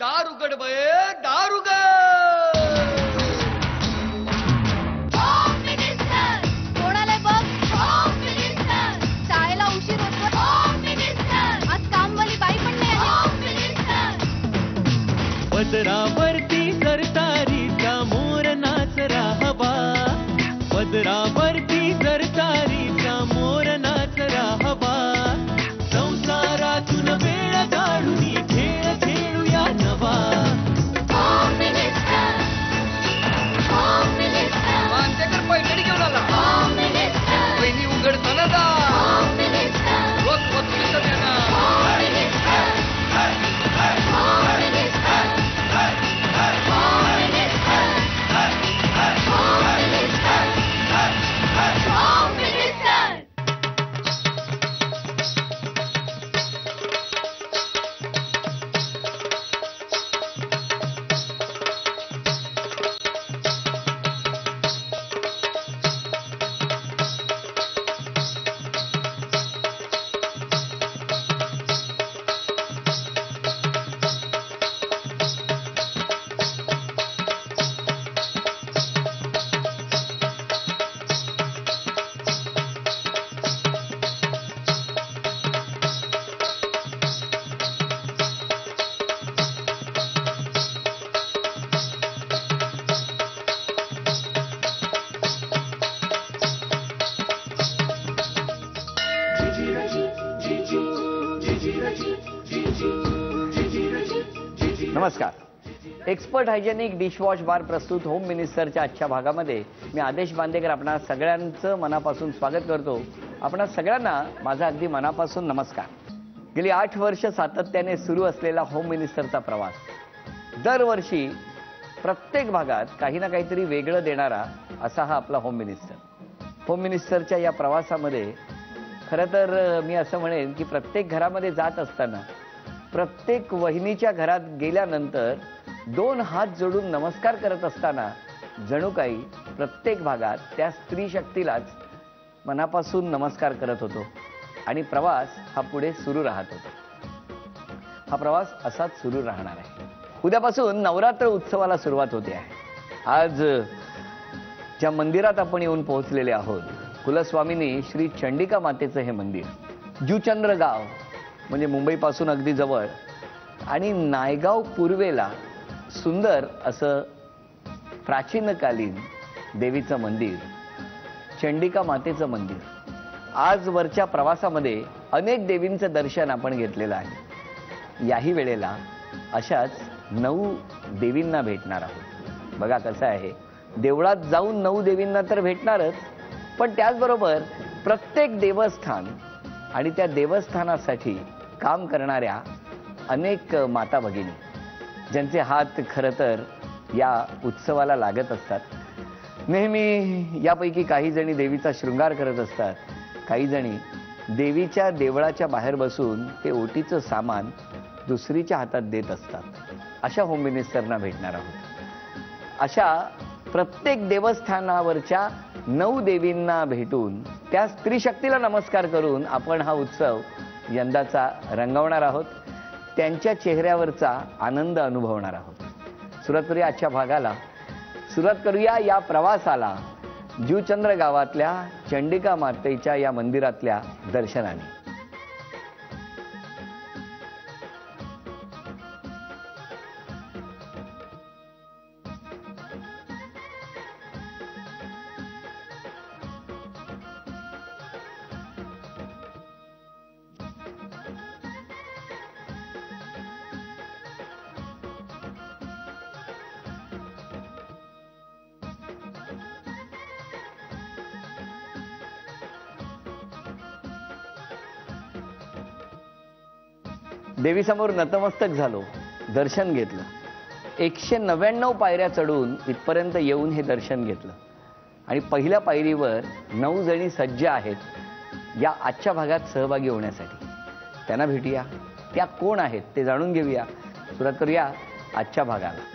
दार उघड बये, दार उघड. होम मिनिस्टर कोणाला बघ. होम मिनिस्टर शाळेला उशीर होतो. होम मिनिस्टर आज कामवाली बाई पण नाही आली. होम मिनिस्टर पदरावरती सरतारीचा मोर नाचरा हवा. पदरावरती सरतारीचा मोर नाचरा हवा. संसारातून वेळ काढून खेळ खेळूया नवा. Home Minister. Home Minister. मानतेकर पैठणी घेऊन आला. Home Minister. वहिनी उघडताना दा. Home Minister. रोज वस्तू देणार. Home Minister. Home Minister. Home Minister. Home Minister. Home Minister. नमस्कार. एक्सपर्ट हायजेनिक डिशवॉश बार प्रस्तुत होम मिनिस्टरच्या आजच्या भागामध्ये मी आदेश बांदेकर आपणा सगळ्यांचं मनापासून स्वागत करतो. आपणा सगळ्यांना माझा अगदी मनापासून नमस्कार. गेली 8 वर्ष सातत्याने सुरू असलेला होम मिनिस्टरचा प्रवास दरवर्षी प्रत्येक भागात काही ना काहीतरी वेगळं देणारा असा हा आपला होम मिनिस्टर. होम मिनिस्टरच्या या प्रवासामध्ये खरं तर मी असं म्हणेन की प्रत्येक घरामध्ये जात असताना प्रत्येक वहिनीच्या घरात गेल्यानंतर 2 हात जोडून नमस्कार करत असताना जणू काही प्रत्येक भागात त्या स्त्री शक्तीलाच मनापासून नमस्कार करत होतो आणि प्रवास हा पुढे सुरू राहत होता. हा प्रवास असाच सुरू राहणार आहे. उद्यापासून नवरात्र उत्सवाला सुरुवात होते आहे. आज ज्या मंदिरात आपण येऊन पोहोचलेले आहोत, कुलस्वामिनी श्री चंडिका मातेचं हे मंदिर जुचंद्र गाव म्हणजे मुंबईपासून अगदी जवळ आणि नायगाव पूर्वेला सुंदर असं प्राचीनकालीन देवीचं मंदिर, चंडिका मातेचं मंदिर. आजवरच्या प्रवासामध्ये अनेक देवींचं दर्शन आपण घेतलेलं आहे. याही वेळेला अशाच 9 देवींना भेटणार आहोत. बघा कसं आहे, देवळात जाऊन 9 देवींना तर भेटणारच, पण त्याचबरोबर प्रत्येक देवस्थान आणि त्या देवस्थानासाठी काम करणाऱ्या अनेक माता भगिनी ज्यांचे हात खरं तर या उत्सवाला लागत असतात. नेहमी यापैकी काही जणी देवीचा शृंगार करत असतात, काही जणी देवीच्या देवळाच्या बाहेर बसून ते ओटीचं सामान दुसरीच्या हातात देत असतात. अशा होम मिनिस्टरना भेटणार आहोत. अशा प्रत्येक देवस्थानावरच्या 9 देवींना भेटून त्या स्त्री शक्तीला नमस्कार करून आपण हा उत्सव यंदाचा रंगवणार आहोत. त्यांच्या चेहऱ्यावरचा आनंद अनुभवणार आहोत. सुरुवात करूया आजच्या भागाला. सुरुवात करूया या प्रवासाला जुचंद्र गावातल्या चंडिका मातेच्या या मंदिरातल्या दर्शनाने. देवीसमोर नतमस्तक झालो, दर्शन घेतलं. 199 पायऱ्या चढून इथपर्यंत येऊन हे दर्शन घेतलं आणि पहिल्या पायरीवर 9 जणी सज्ज आहेत या आजच्या भागात सहभागी होण्यासाठी. त्यांना भेटूया. त्या कोण आहेत ते जाणून घेऊया. सुरुवात करूया आजच्या भागाला.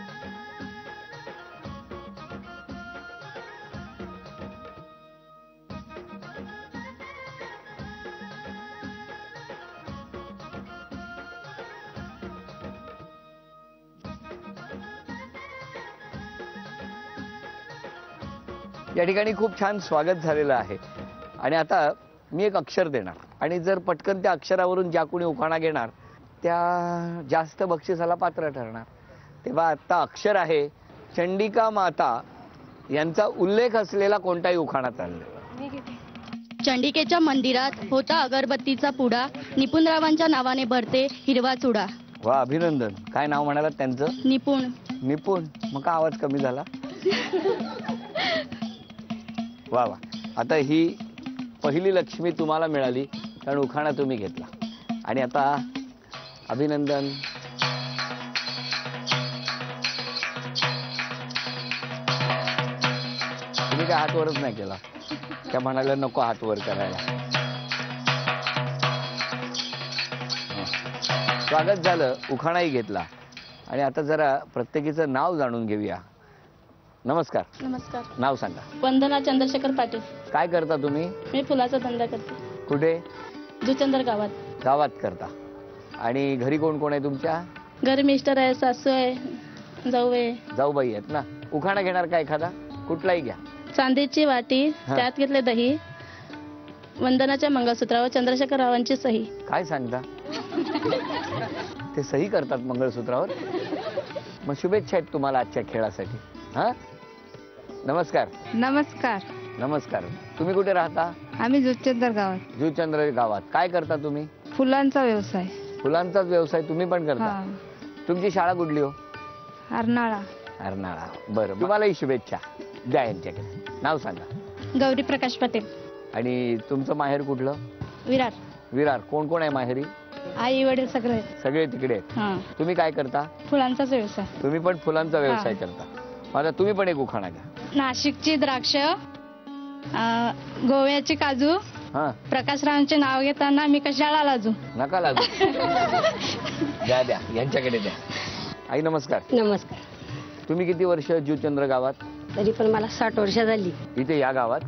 या ठिकाणी खूप छान स्वागत झालेलं आहे आणि आता मी एक अक्षर देणार आणि जर पटकन त्या अक्षरावरून ज्या कोणी उखाणा घेणार त्या जास्त बक्षिसाला पात्र ठरणार. तेव्हा आता अक्षर आहे चंडिका माता यांचा उल्लेख असलेला कोणताही उखाणा चालले. चंडिकेच्या मंदिरात होता अगरबत्तीचा पुडा, निपुणरावांच्या नावाने भरते हिरवा चुडा. वा, अभिनंदन. काय नाव म्हणालात त्यांचं? निपुण. निपुण. मग का आवाज कमी झाला? वा वा. आता ही पहिली लक्ष्मी तुम्हाला मिळाली कारण उखाणा तुम्ही घेतला आणि आता अभिनंदन. तुम्ही काय हात वरच नाही केला? त्या म्हणाल्या नको हात वर करायला. स्वागत झालं, उखाणाही घेतला आणि आता जरा प्रत्येकीचं नाव जाणून घेऊया. नमस्कार. नमस्कार. नाव सांगा. वंदना चंद्रशेखर पाटील. काय करता तुम्ही? मी फुलाचा धंदा करते. कुठे? जुचंदर गावात. गावात करता. आणि घरी कोण कोण आहे तुमच्या? घरी मिस्टर आहे, सासू आहे, जाऊ आहे. जाऊबाई आहेत ना. उखाणा घेणार का एखादा? कुठलाही घ्या. चांदीची वाटी, हा. त्यात घेतले दही, वंदनाच्या मंगळसूत्रावर चंद्रशेखर रावांची सही. काय सांगता? ते सही करतात मंगळसूत्रावर? मग शुभेच्छा आहेत तुम्हाला आजच्या खेळासाठी. हा, नमस्कार. नमस्कार. नमस्कार. तुम्ही कुठे राहता? आम्ही जुचंदर गावात. जुचंद्र गावात. काय करता तुम्ही? फुलांचा व्यवसाय. फुलांचाच व्यवसाय तुम्ही पण करता? तुमची शाळा कुठली हो? अर्नाळा. अर्नाळा. बरं, तुम्हालाही शुभेच्छा द्या यांच्याकडे. नाव सांगा. गौरी प्रकाश पटेल. आणि तुमचं माहेर कुठलं? विरार. विरार. कोण कोण आहे माहेरी? आई वडील सगळे. सगळे तिकडे आहेत. हा. तुम्ही काय करता? फुलांचाच व्यवसाय. तुम्ही पण फुलांचा व्यवसाय करता. माझा तुम्ही पण एक उखाणा घ्या. नाशिकची द्राक्ष, गोव्याची काजू, हा, प्रकाशरावांचे नाव घेताना मी कशाला लाजू. नका लागू. द्या द्या यांच्याकडे द्या. आई नमस्कार. नमस्कार. तुम्ही किती वर्ष जुचंद्र गावात? तरी पण मला 60 वर्ष झाली. इथे या गावात.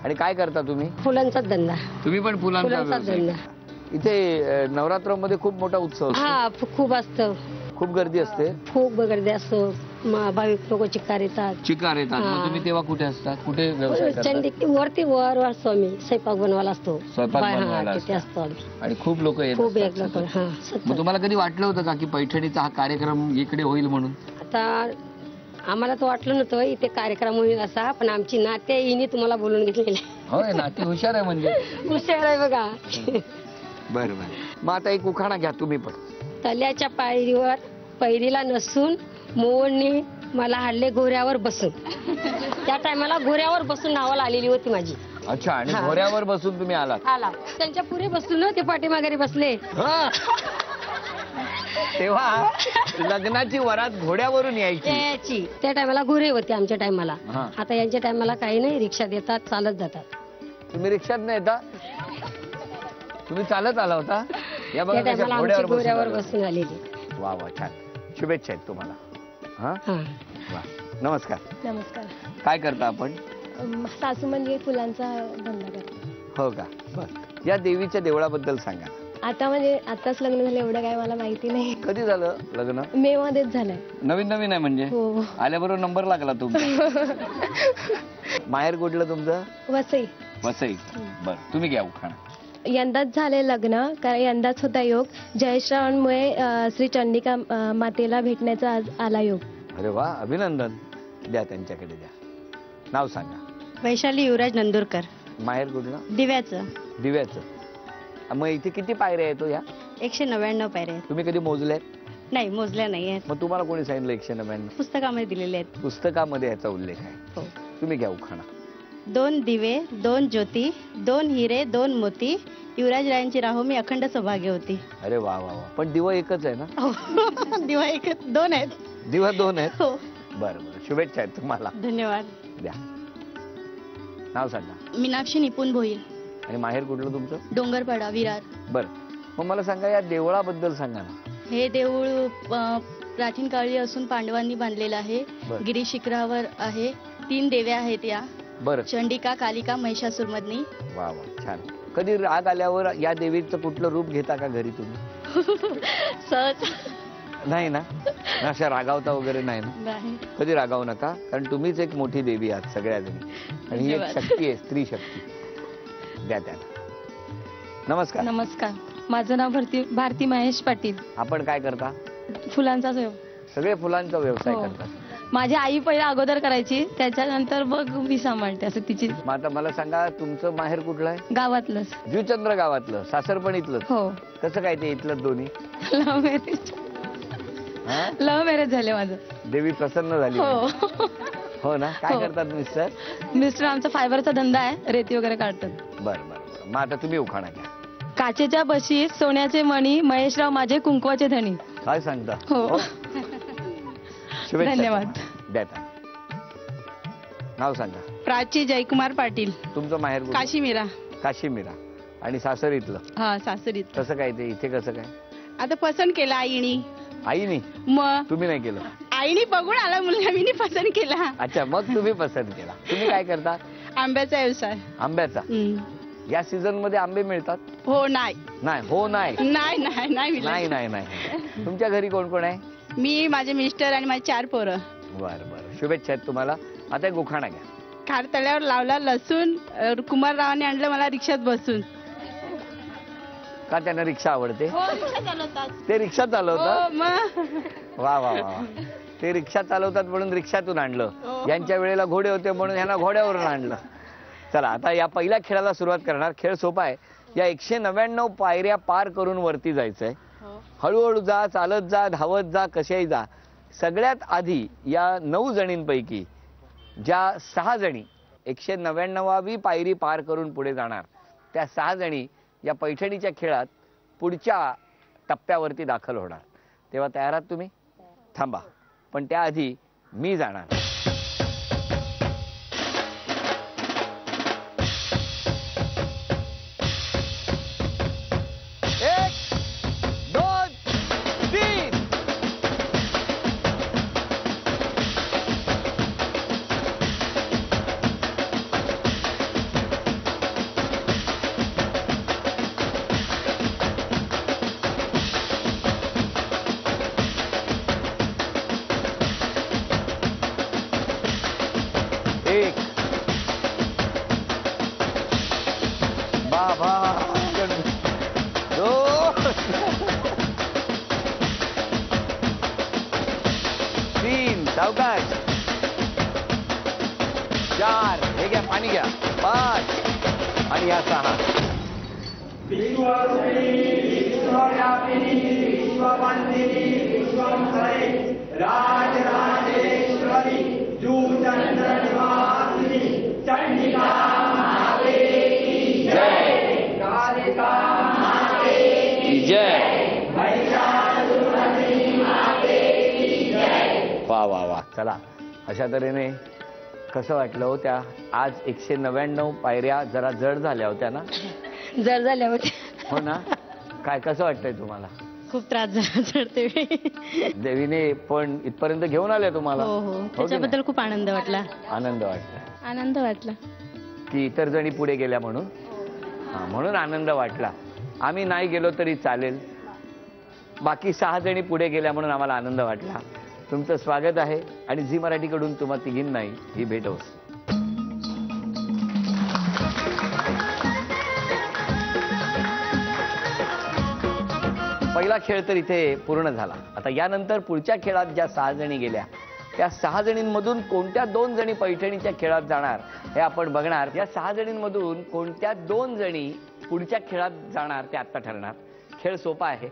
आणि काय करता तुम्ही? फुलांचाच धंदा. तुम्ही पण फुलांचा फुलांचाच व्यवसाय. धंदा. इथे नवरात्रामध्ये खूप मोठा उत्सव असतो. हा, खूप असतं. खूप गर्दी असते. खूप गर्दी असतो. भाविक लोक चिकार येतात. चिकार येतात. मग हा. तुम्ही तेव्हा कुठे असतात? कुठे व्यवसाय करता? चंडी वरती वर असतो आम्ही. स्वयंपाक बनवायला असतो. स्वयंपाक हा, बनवायला तिथे असता. असतो आम्ही. आणि खूप लोक खूप येतात. एक लोक. हा, मग तुम्हाला कधी वाटलं होतं का की पैठणीचा हा कार्यक्रम इकडे होईल म्हणून? आता आम्हाला तर वाटलं नव्हतं इथे कार्यक्रम होईल असा, पण आमची नाते हिने तुम्हाला बोलून घेतलेले. होय, नाती हुशार आहे म्हणजे. हुशार आहे बघा. बरं बरं. मग आता एक उखाणा घ्या तुम्ही पण. तल्याच्या पायरीवर पैरीला नसून मोहनने मला हाडले घोऱ्यावर बसून. त्या टायमाला घोऱ्यावर बसून नावाला आलेली होती माझी. अच्छा. आणि हा. घोड्यावर बसून तुम्ही आलात? आला. त्यांच्या पुढे बसून ते पाठीमागे बसले. हा. तेव्हा लग्नाची वरात घोड्यावरून यायची. याची त्या टायमाला घोरे होते आमच्या टायमाला. हा. आता यांच्या टायमाला काही नाही, रिक्षा देतात, चालत जातात. तुम्ही रिक्षात नाही येता? तुम्ही चालत आला होता? या बघा त्या कशा टायमाला घोड्यावर आमची घोऱ्यावर बसून बसून आलेली. आलात. वा वा, छान. शुभेच्छा आहेत तुम्हाला. हा, हा. वा. नमस्कार. नमस्कार. काय करता आपण? सासू म्हणजे फुलांचा धंदा करते. हो का? बर. या देवीच्या देवळाबद्दल सांगा. आता म्हणजे आताच लग्न झालं, एवढं काय मला माहिती नाही. कधी झालं लग्न? मे मध्येच झालंय. नवीन नवीन आहे म्हणजे? हो. आल्याबरोबर नंबर लागला तुमचा. माहेर कुठलं तुमचं? वसई. वसई. बर, तुम्ही घ्या उखाणा. यंदाच झाले लग्न, कारण यंदाच होता योग. जयश्रावणमुळे श्री चंडिका मातेला भेटण्याचा आज आला योग. अरे वा, अभिनंदन. द्या त्यांच्याकडे द्या. नाव सांगा. वैशाली युवराज नंदुरकर. माहेर कुठलं? दिव्याचं. दिव्याचं. मग इथे किती पायऱ्या येतो या? 199 पायऱ्या. तुम्ही कधी मोजल्यात? नाही, मोजल्या नाही आहेत. मग तुम्हाला कोणी सांगितलं 199? पुस्तकामध्ये दिलेले आहेत. पुस्तकामध्ये याचा उल्लेख आहे. हो. तुम्ही घ्या उखाणा. 2 दिवे, 2 ज्योती, 2 हिरे, 2 मोती, युवराजरायांची राहो मी अखंड सौभाग्य होती. अरे वा वा वा. पण दिवा एकच आहे ना? दिवा एक 2 आहेत. दिवा 2 आहेत? हो. बरं बरं. शुभेच्छा आहेत तुम्हाला. धन्यवाद. द्या. नाव सांगा. मीनाक्षी निपुण भोईर. आणि माहेर कुठलं तुमचं? डोंगरपाडा, विरार. बरं. मग मला सांगा या देवळाबद्दल सांगा ना. हे देऊळ प्राचीन काळी असून पांडवांनी बांधलेलं आहे. बरं. गिरी शिखरावर आहे. 3 देव्या आहेत या. बरं. चंडिका, कालिका, महिषासुरमर्दिनी. वा वा, छान. कधी राग आल्यावर या देवीचं कुठलं रूप घेता का घरी तुम्ही? सहज. नाही ना अशा रागावता वगैरे नाही ना. नाही. कधी रागावू नका, कारण तुम्हीच एक मोठी देवी आहात सगळ्याजणी, आणि ही एक धन्यवाद. शक्ती आहे, स्त्री शक्ती. द्या त्याला. नमस्कार. नमस्कार, माझं नाव भारती महेश पाटील. आपण काय करता? फुलांचाच व्यव सगळे फुलांचा व्यवसाय हो. करतात. माझी आई पहिला अगोदर करायची, त्याच्यानंतर मग मी सांभाळते असं तिची. मग आता मला सांगा, तुमचं माहेर कुठलं आहे? गावातलंच. जुचंद्र गावातलं, सासर पण इथलं. हो. कसं काय ते इथलं दोन्ही? Love marriage. हा? लव्ह मॅरेज झाले माझं. देवी प्रसन्न झाली हो. म्हणजे. हो ना. काय हो. करतात मिस्टर? मिस्टर आमचा फायबरचा धंदा आहे, रेती वगैरे काढतात. बरं बरं बरं. मग आता तुम्ही उखाणा घ्या. काचेच्या बशीत सोन्याचे मणी, महेशराव माझे कुंकवाचे धणी. काय सांगता? हो. शुभेच्छा. धन्यवाद. द्या त्या. नाव सांगा. प्राची जयकुमार पाटील, तुमचं माहेर कुठलं? काशीमीरा. काशीमीरा. आणि सासर इथलं. हा, सासरीत. कसं काय ते इथे कसं काय? आता पसंत केला आईनी. आईनी? मग तुम्ही नाही केलं? आईनी बघून आला मुलगा, मी पसंत केला. अच्छा, मग तुम्ही पसंत केला. तुम्ही काय करता? आंब्याचा व्यवसाय. आंब्याचा. या सीझन मध्ये आंबे मिळतात? हो नाही. नाही. हो नाही. नाही नाही नाही मिळालं. नाही नाही नाही. तुमच्या घरी कोण कोण आहे? मी, माझे मिस्टर आणि माझे 4 पोरं. बरं बरं. शुभेच्छा आहेत तुम्हाला. आता एक उखाणा घ्या. खार तळ्यावर लावला लसूण, कुमाररावाने आणलं मला रिक्षात बसून. का त्यांना रिक्षा आवडते? ते रिक्षा चालवतात? हो, मग वा वा वा. ते रिक्षा चालवतात म्हणून रिक्षातून आणलं. यांच्या वेळेला घोडे होते म्हणून यांना घोड्यावरून आणलं. चला, आता या पहिल्या खेळाला सुरुवात करणार. खेळ सोपा आहे. या 199 पायऱ्या पार करून वरती जायचंय. हळूहळू जा, चालत जा, धावत जा, कशाही जा. सगळ्यात आधी या 9 जणींपैकी ज्या 6 जणी 199वी पायरी पार करून पुढे जाणार, त्या 6 जणी या पैठणीच्या खेळात पुढच्या टप्प्यावरती दाखल होणार. तेव्हा तयार आहात तुम्ही? थांबा, पण त्याआधी मी जाणार. बाबा 2 3 सावकाश 4 हे घ्या, पाणी घ्या, 5 आणि या 6. राजराजेश्वरी जुचंद्र निवासिनी चंडिका जय. वा वा वा. चला, अशा तऱ्हेने कसं वाटलं हो? त्या आज 199 पायऱ्या जरा जड झाल्या होत्या ना? जर झाल्या होत्या. हो ना. काय कसं वाटतंय तुम्हाला? खूप त्रास झाला चढते वेळी. देवीने पण इथपर्यंत घेऊन आल्या तुम्हाला? हो हो, त्याच्याबद्दल खूप आनंद वाटला. आनंद वाटला. आनंद वाटला की इतर जणी पुढे गेल्या म्हणून? हा, म्हणून आनंद वाटला. आम्ही नाही गेलो तरी चालेल, बाकी 6 जणी पुढे गेल्या म्हणून आम्हाला आनंद वाटला. तुमचं स्वागत आहे आणि झी मराठीकडून तुम्हा तिघींनाही ही भेट होस. पहिला खेळ तर इथे पूर्ण झाला. आता यानंतर पुढच्या खेळात ज्या 6 जणी गेल्या, त्या 6 जणींमधून कोणत्या 2 जणी पैठणीच्या खेळात जाणार हे आपण बघणार. या 6 जणींमधून कोणत्या 2 जणी पुढच्या खेळात जाणार ते आता ठरणार. खेळ सोपा आहे.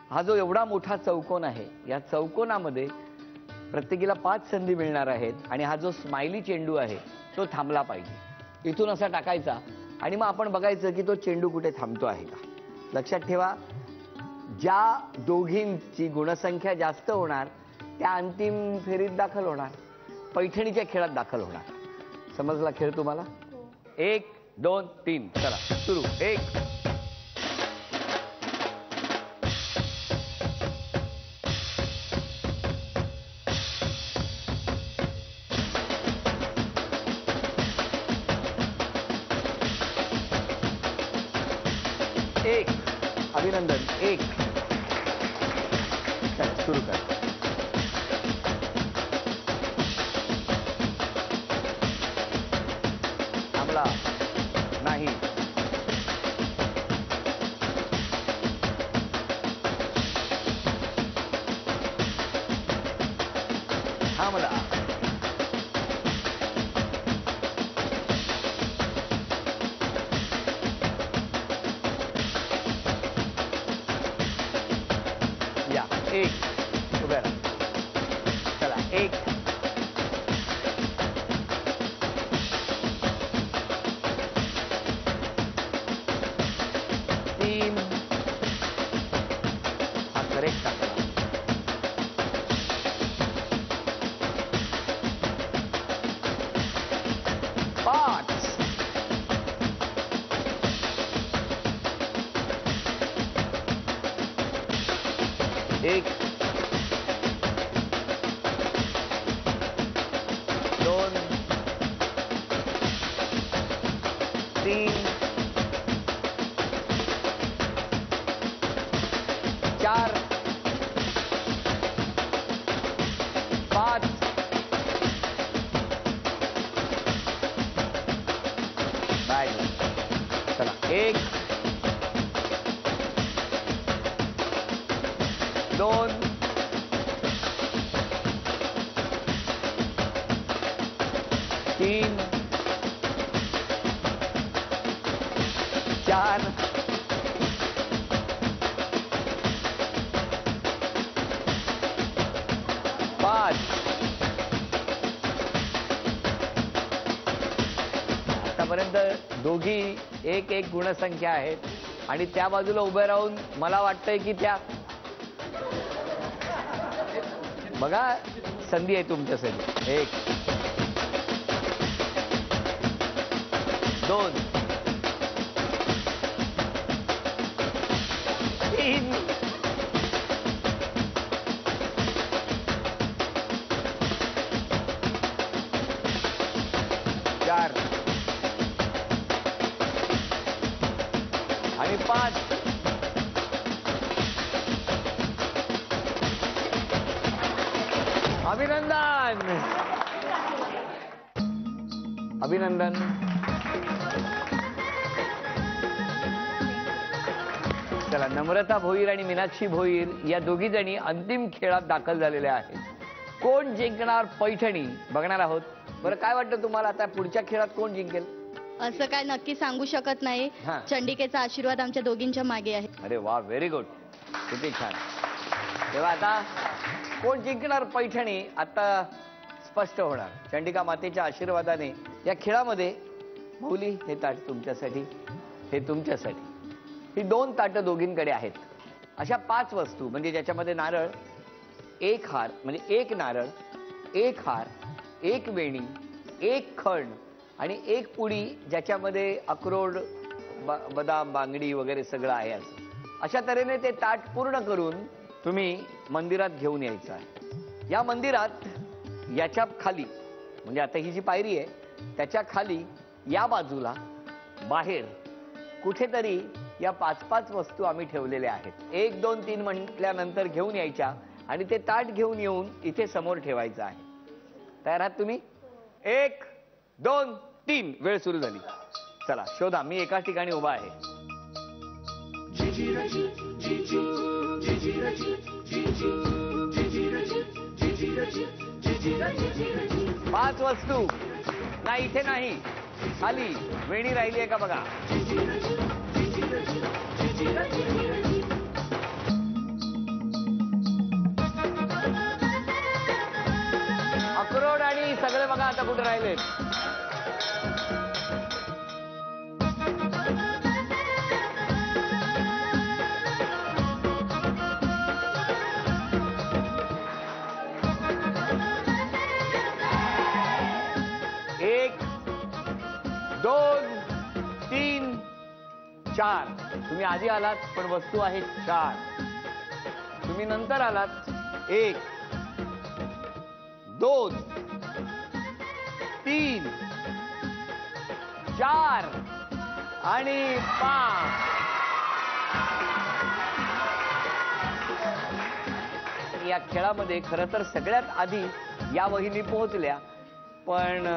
हा जो एवढा मोठा चौकोन आहे, या चौकोनामध्ये प्रत्येकीला 5 संधी मिळणार आहेत आणि हा जो स्माइली चेंडू आहे तो थांबला पाहिजे. इथून असा टाकायचा आणि मग आपण बघायचं की तो चेंडू कुठे थांबतो आहे का. लक्षात ठेवा, ज्या दोघींची गुणसंख्या जास्त होणार त्या अंतिम फेरीत दाखल होणार, पैठणीच्या खेळात दाखल होणार. समजला खेळ तुम्हाला? 1 2 3 चला सुरू. 1 1 अभिनंदन. 1 चला सुरू कर. थांबला नाही. थांबला. या एक उभ्या राहा. चला एक. तीन. हा करेक्ट टाकला. पाच. एक. दोन. तीन. चार. पाच. बॅग. चला एक. दोन. तीन. चार. पाच. आतापर्यंत दोघी एक एक गुणसंख्या आहेत आणि त्या बाजूला उभे राहून मला वाटतंय की त्या बघा संधी आहे तुमच्यासाठी. एक. दोन. तीन. चार आणि पाच. अभिनंदन. अभिनंदन. चला नम्रता भोईर आणि मीनाक्षी भोईर या दोघी जणी अंतिम खेळात दाखल झालेल्या आहेत. कोण जिंकणार पैठणी बघणार आहोत. बरं काय वाटतं तुम्हाला आता पुढच्या खेळात कोण जिंकेल? असं काय नक्की सांगू शकत नाही. हा. चंडिकेचा आशीर्वाद आमच्या दोघींच्या मागे आहे. अरे वा व्हेरी गुड. किती छान. तेव्हा आता कोण जिंकणार पैठणी आता स्पष्ट होणार. चंडिका मातेच्या आशीर्वादाने या खेळामध्ये मौली हे ताट तुमच्यासाठी, हे तुमच्यासाठी. ही दोन ताटं दोघींकडे आहेत. अशा 5 वस्तू म्हणजे ज्याच्यामध्ये नारळ, एक हार म्हणजे एक नारळ, एक हार, एक वेणी, एक खण आणि एक पुडी ज्याच्यामध्ये अक्रोड, बदाम, बांगडी वगैरे सगळं आहे. अशा तऱ्हेने ते ताट पूर्ण करून तुम्ही मंदिरात घेऊन यायचं आहे. या मंदिरात याच्या खाली म्हणजे आता ही जी पायरी आहे त्याच्या खाली या बाजूला बाहेर कुठेतरी या 5-5 वस्तू आम्ही ठेवलेल्या आहेत. 1, 2, 3 म्हटल्यानंतर घेऊन यायच्या आणि ते ताट घेऊन येऊन इथे समोर ठेवायचं आहे. तयार आहात तुम्ही? 1, 2, 3 वेळ सुरू झाली. चला शोधा. मी एकाच ठिकाणी उभा आहे. 5 वस्तू. नाही इथे नाही, खाली वेणी राहिली आहे का बघा. अक्रोड आणि सगळे बघा आता कुठे राहिलेत. एक, 2, 3, 4. तुम्ही आधी आलात पण वस्तू आहेत 4. तुम्ही नंतर आलात. 1, 2, 3, 4 आणि 5. या खेळामध्ये खरं तर सगळ्यात आधी या वहिनी पोहोचल्या, पण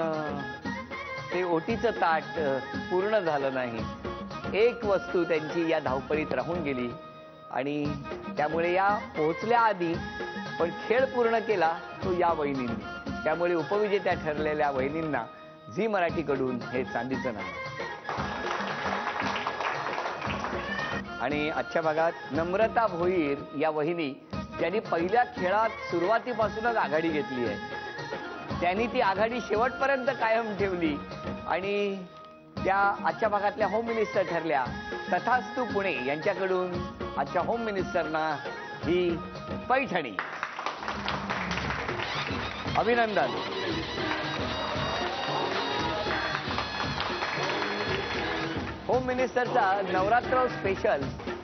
ते ओटीचं ताट पूर्ण झालं नाही. एक वस्तू त्यांची या धावपळीत राहून गेली आणि त्यामुळे या पोहोचल्या आधी पण खेळ पूर्ण केला तो या वहिनींनी. त्यामुळे उपविजेत्या ठरलेल्या वहिनींना झी मराठीकडून हे चांदीचं नाणं. आणि आजच्या भागात नम्रता भोईर या वहिनी ज्यांनी पहिल्या खेळात सुरुवातीपासूनच आघाडी घेतली आहे, त्यांनी ती आघाडी शेवटपर्यंत कायम ठेवली आणि त्या आजच्या भागातल्या होम मिनिस्टर ठरल्या. तथास्तु पुणे यांच्याकडून आजच्या होम मिनिस्टरना ही पैठणी. अभिनंदन. होम मिनिस्टरचा नवरात्र स्पेशल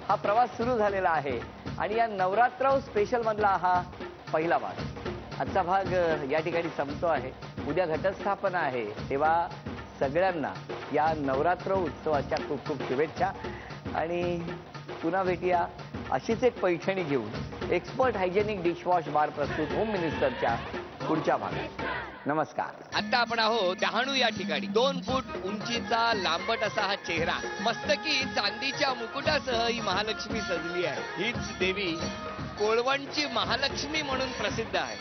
हा प्रवास सुरू झालेला आहे आणि या नवरात्र स्पेशल मधला हा पहिला भाग. आजचा भाग या ठिकाणी संपतो आहे. उद्या घटस्थापना आहे, तेव्हा सगळ्यांना या नवरात्र उत्सवाच्या खूप खूप शुभेच्छा आणि पुन्हा भेटूया अशीच एक पैठणी घेऊन एक्सपर्ट हायजेनिक डिशवॉश बार प्रस्तुत होम मिनिस्टरच्या पुढच्या भागात. नमस्कार. आता आपण आहोत डहाणू या ठिकाणी. 2 फूट उंचीचा लांबट असा हा चेहरा, मस्तकी चांदीच्या मुकुटासह ही महालक्ष्मी सजली आहे. हीच देवी कोळवणची महालक्ष्मी म्हणून प्रसिद्ध आहे.